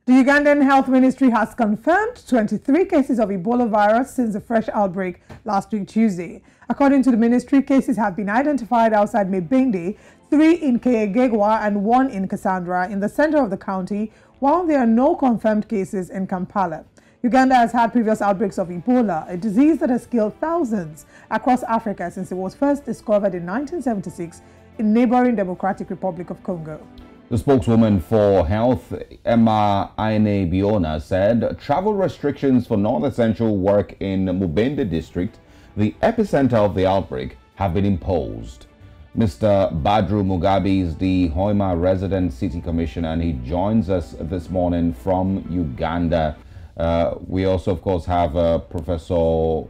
The Ugandan Health Ministry has confirmed 23 cases of Ebola virus since the fresh outbreak last week Tuesday. According to the ministry, cases have been identified outside Mebende, 3 in Kayegegwa and 1 in Cassandra in the center of the county, while there are no confirmed cases in Kampala. Uganda has had previous outbreaks of Ebola, a disease that has killed thousands across Africa since it was first discovered in 1976 in neighboring Democratic Republic of Congo. The spokeswoman for health, Emma Aine Biona, said travel restrictions for non-essential work in Mubende district, the epicenter of the outbreak, have been imposed. Mr. Badru Mugabe is the Hoima resident city commissioner, and he joins us this morning from Uganda. We also, of course, have Professor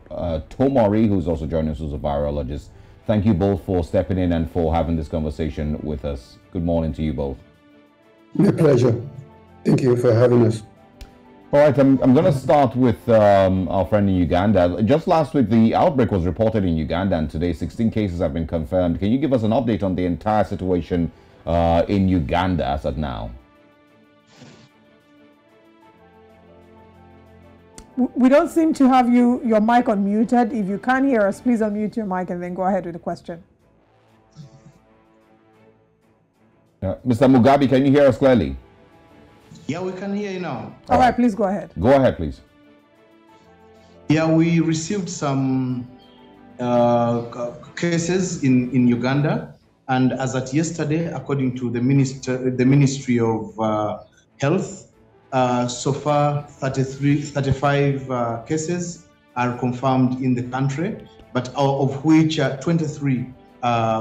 Tomori, who's also joining us, who's a virologist. Thank you both for stepping in and for having this conversation with us. Good morning to you both. My pleasure. Thank you for having us. All right, I'm going to start with our friend in Uganda. Just last week, the outbreak was reported in Uganda, and today 16 cases have been confirmed. Can you give us an update on the entire situation in Uganda as of now? We don't seem to have your mic unmuted. If you can't hear us, please unmute your mic and then go ahead with the question. Mr. Mugabe, can you hear us clearly? Yeah, we can hear you now. All right, please go ahead. Go ahead, please. Yeah, we received some cases in Uganda, and as at yesterday, according to the Ministry of Health, so far 35 cases are confirmed in the country, but of which 23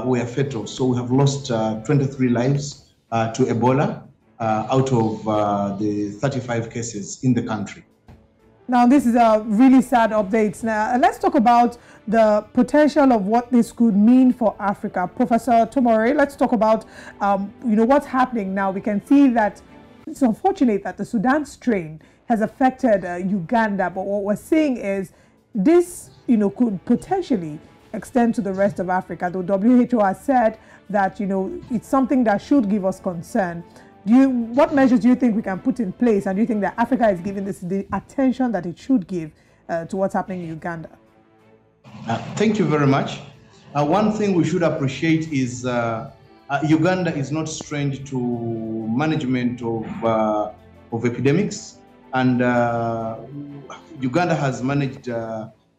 were fatal. So we have lost 23 lives to Ebola out of the 35 cases in the country. Now, this is a really sad update. Now, let's talk about the potential of what this could mean for Africa. Professor Tomori, let's talk about, what's happening now. We can see that it's unfortunate that the Sudan strain has affected Uganda, but what we're seeing is this, could potentially extend to the rest of Africa. The WHO has said that, it's something that should give us concern. What measures do you think we can put in place, and do you think that Africa is giving this the attention that it should give to what's happening in Uganda? Thank you very much. One thing we should appreciate is Uganda is not strange to management of epidemics, and Uganda has managed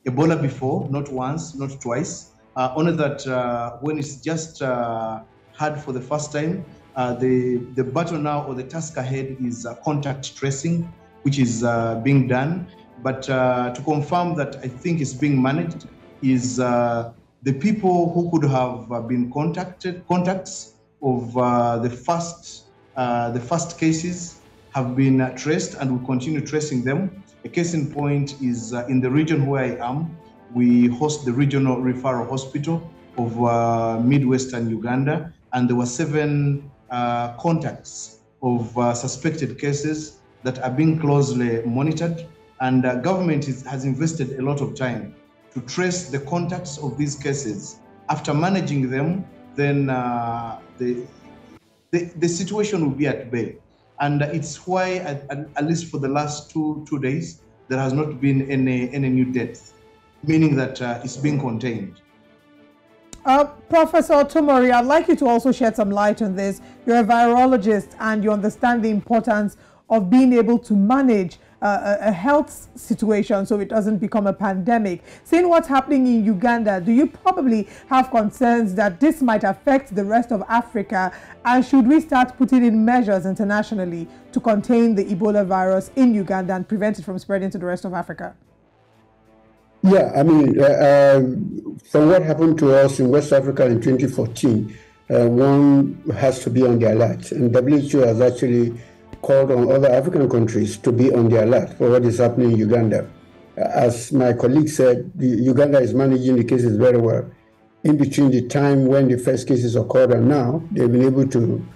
Ebola before, not once, not twice. Only that when it's just had for the first time, the battle now, or the task ahead, is contact tracing, which is being done. But to confirm that I think it's being managed is the people who could have been contacts of the first cases have been traced, and we continue tracing them. A case in point is in the region where I am. We host the regional referral hospital of Midwestern Uganda, and there were 7 contacts of suspected cases that are being closely monitored, and government has invested a lot of time to trace the contacts of these cases. After managing them, then the situation will be at bay. And it's why, at least for the last two days, there has not been any new deaths, meaning that it's being contained. Professor Tomori, I'd like you to also shed some light on this. You're a virologist and you understand the importance of being able to manage a health situation so it doesn't become a pandemic. Seeing what's happening in Uganda, do you probably have concerns that this might affect the rest of Africa? And should we start putting in measures internationally to contain the Ebola virus in Uganda and prevent it from spreading to the rest of Africa? Yeah, I mean, from what happened to us in West Africa in 2014, one has to be on the alert. And WHO has actually called on other African countries to be on the alert for what is happening in Uganda. As my colleague said, Uganda is managing the cases very well. In between the time when the first cases occurred and now, they've been able to,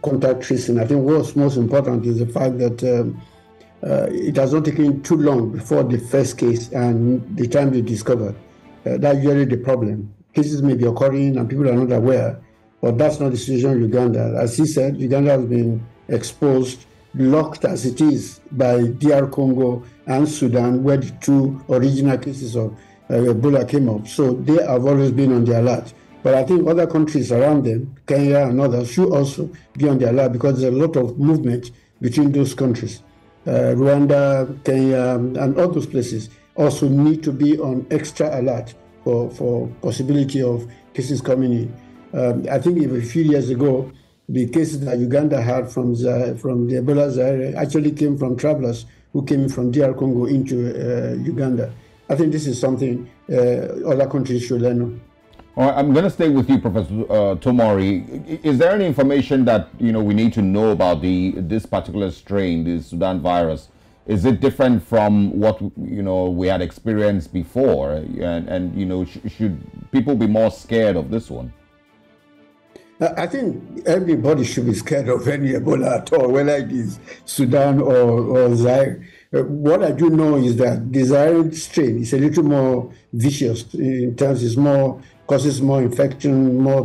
contact tracing. I think what's most important is the fact that it has not taken too long before the first case and the time they discovered. That's usually the problem. Cases may be occurring and people are not aware, but that's not the situation in Uganda. As he said, Uganda has been exposed locked as it is by DR Congo and Sudan, where the two original cases of Ebola came up. So they have always been on the alert. But I think other countries around them, Kenya and others, should also be on the alert because there's a lot of movement between those countries. Rwanda, Kenya, and all those places also need to be on extra alert for possibility of cases coming in. I think a few years ago, the cases that Uganda had from the Ebola Zaire actually came from travelers who came from DR Congo into Uganda. I think this is something other countries should learn. All right, I'm going to stay with you, Professor Tomori. Is there any information that we need to know about this particular strain, the Sudan virus? Is it different from what we had experienced before? And should people be more scared of this one? I think everybody should be scared of any Ebola at all, whether it is Sudan or Zaire. What I do know is that the Zaire strain is a little more vicious in terms causes more infection, more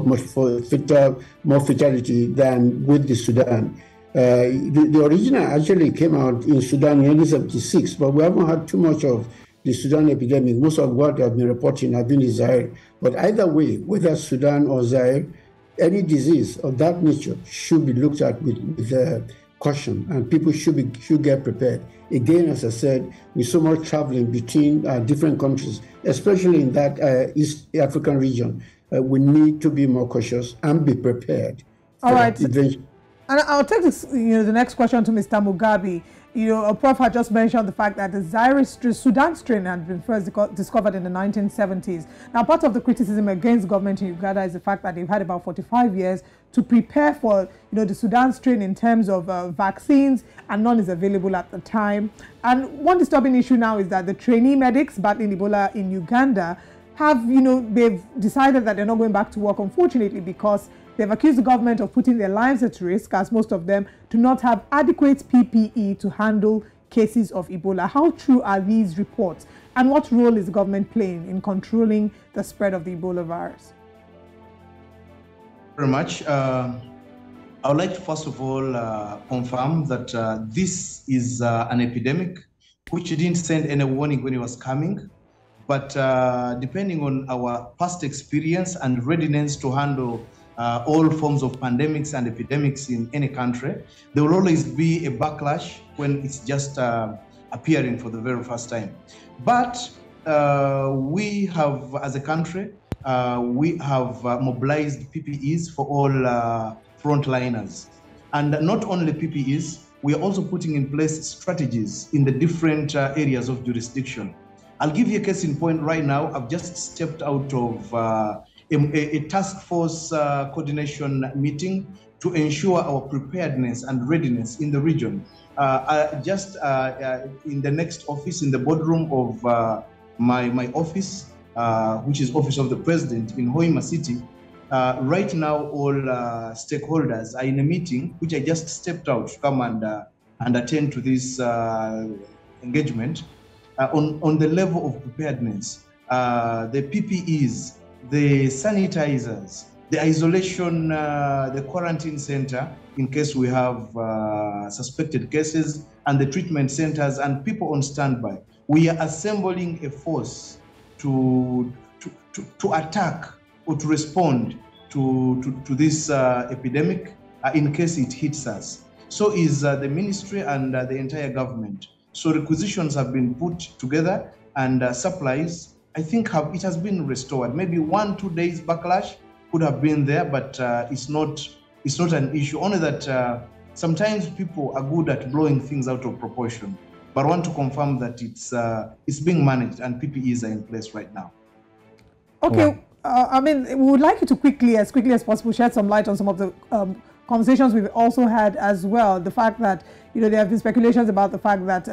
fatality than with the Sudan. The original actually came out in Sudan in 1976, but we haven't had too much of the Sudan epidemic. Most of what I've been reporting have been in Zaire. But either way, whether Sudan or Zaire, any disease of that nature should be looked at with caution, and people should get prepared. Again, as I said, with so much traveling between different countries, especially in that East African region, we need to be more cautious and be prepared. All right. And I'll take this, the next question to Mr. Mugabe. Prof had just mentioned the fact that the Sudan strain had been first discovered in the 1970s. Now, part of the criticism against government in Uganda is the fact that they've had about 45 years to prepare for, the Sudan strain in terms of vaccines, and none is available at the time. And one disturbing issue now is that the trainee medics battling Ebola in Uganda have, they've decided that they're not going back to work, unfortunately, because they've accused the government of putting their lives at risk, as most of them do not have adequate PPE to handle cases of Ebola. How true are these reports? And what role is the government playing in controlling the spread of the Ebola virus? Very much. I would like to first of all confirm that this is an epidemic which didn't send any warning when it was coming. But depending on our past experience and readiness to handle all forms of pandemics and epidemics in any country, there will always be a backlash when it's just appearing for the very first time. But we have, as a country, we have mobilized PPEs for all frontliners. And not only PPEs, we are also putting in place strategies in the different areas of jurisdiction. I'll give you a case in point right now. I've just stepped out of a task force coordination meeting to ensure our preparedness and readiness in the region. Just in the next office, in the boardroom of my office, which is Office of the President in Hoima City, right now all stakeholders are in a meeting, which I just stepped out to come and attend to this engagement on the level of preparedness, the PPEs, the sanitizers, the isolation, the quarantine center in case we have suspected cases, and the treatment centers and people on standby. We are assembling a force to attack or to respond to this epidemic in case it hits us. So is the ministry and the entire government. So requisitions have been put together, and supplies, I think it has been restored. Maybe 1-2 days backlash could have been there, but it's not an issue. Only that sometimes people are good at blowing things out of proportion. But I want to confirm that it's being managed and PPEs are in place right now. Okay, I mean, we would like you to quickly as possible, shed some light on some of the conversations we've also had as well. The fact that, there have been speculations about the fact that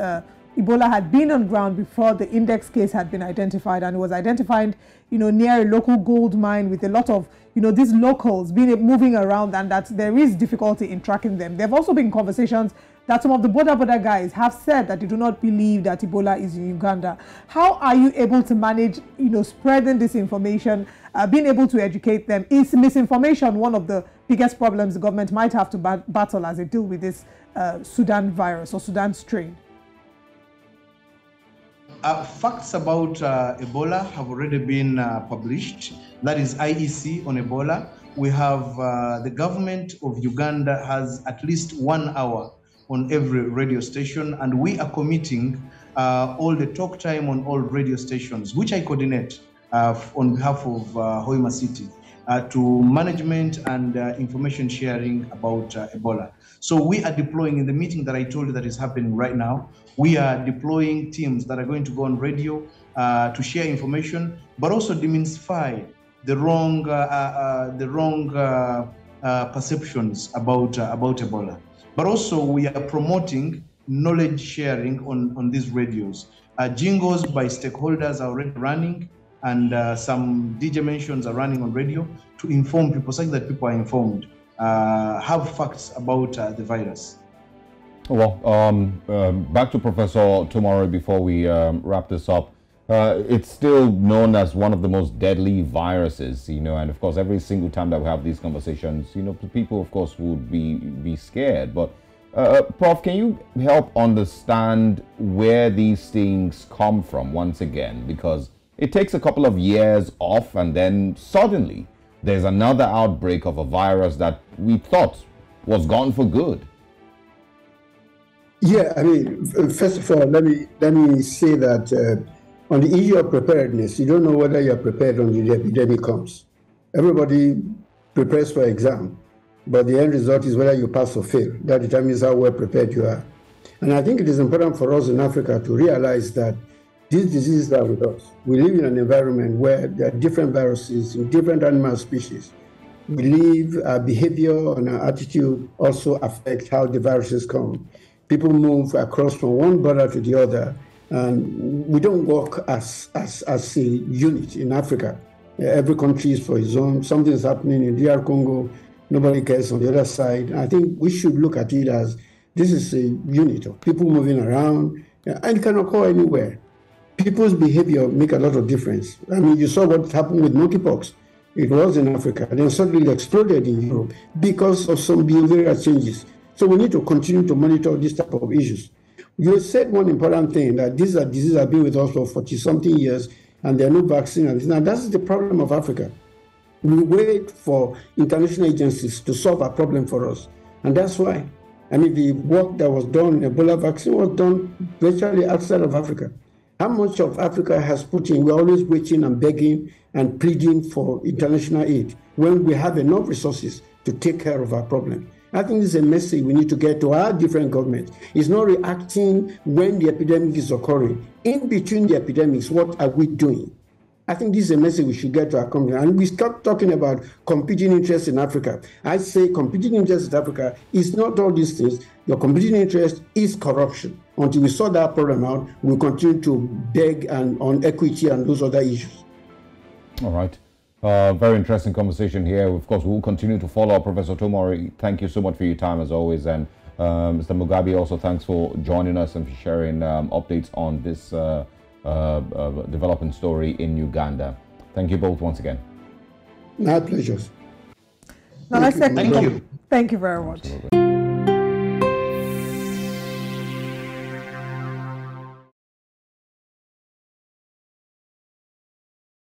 Ebola had been on ground before the index case had been identified, and it was identified, near a local gold mine with a lot of, these locals moving around, and that there is difficulty in tracking them. There have also been conversations that some of the border guys have said that they do not believe that Ebola is in Uganda. How are you able to manage, spreading this information, being able to educate them? Is misinformation one of the biggest problems the government might have to battle as they deal with this Sudan virus or Sudan strain? Facts about Ebola have already been published. That is IEC on Ebola. We have the government of Uganda has at least 1 hour on every radio station, and we are committing all the talk time on all radio stations, which I coordinate on behalf of Hoima City, to management and information sharing about Ebola. So we are deploying in the meeting that I told you that is happening right now. We are deploying teams that are going to go on radio to share information, but also demystify the wrong perceptions about Ebola. But also we are promoting knowledge sharing on these radios. Jingles by stakeholders are already running, and some DJ mentions are running on radio to inform people, such that people are informed, have facts about the virus. Well, back to Professor Tomorrow before we wrap this up. It's still known as one of the most deadly viruses, and of course, every single time that we have these conversations, people, of course, would be scared. But Prof, can you help understand where these things come from once again? Because it takes a couple of years off, and then suddenly there's another outbreak of a virus that we thought was gone for good. Yeah, I mean, first of all, let me say that on the issue of preparedness, you don't know whether you're prepared when the epidemic comes. Everybody prepares for exam, but the end result is whether you pass or fail. That determines how well prepared you are. And I think it is important for us in Africa to realize that these diseases are with us. We live in an environment where there are different viruses in different animal species. We live, our behavior and our attitude also affect how the viruses come. People move across from one border to the other, and we don't work as a unit in Africa. Every country is for its own. Something is happening in DR Congo, nobody cares on the other side. I think we should look at it as this is a unit of people moving around, and it can occur anywhere. People's behavior make a lot of difference. I mean, you saw what happened with monkeypox. It was in Africa, and then suddenly exploded in Europe because of some behavioral changes. So we need to continue to monitor this type of issues. You said one important thing, that these are diseases that have been with us for 40-something years, and there are no vaccines. Now, that's the problem of Africa. We wait for international agencies to solve our problem for us. And that's why, I mean, the work that was done in Ebola vaccine was done virtually outside of Africa. How much of Africa has put in? We're always waiting and begging and pleading for international aid when we have enough resources to take care of our problem. I think this is a message we need to get to our different governments. It's not reacting when the epidemic is occurring. In between the epidemics, what are we doing? I think this is a message we should get to our country. And we start talking about competing interests in Africa. I say competing interests in Africa is not all these things. Your competing interest is corruption. Until we sort that problem out, we'll continue to beg on equity and those other issues. All right. Very interesting conversation here. Of course, we'll continue to follow up. Professor Tomori, thank you so much for your time as always. And Mr. Mugabe, also thanks for joining us and for sharing updates on this developing story in Uganda. Thank you both once again. My pleasure. Now let's thank you. Thank you very much. Absolutely.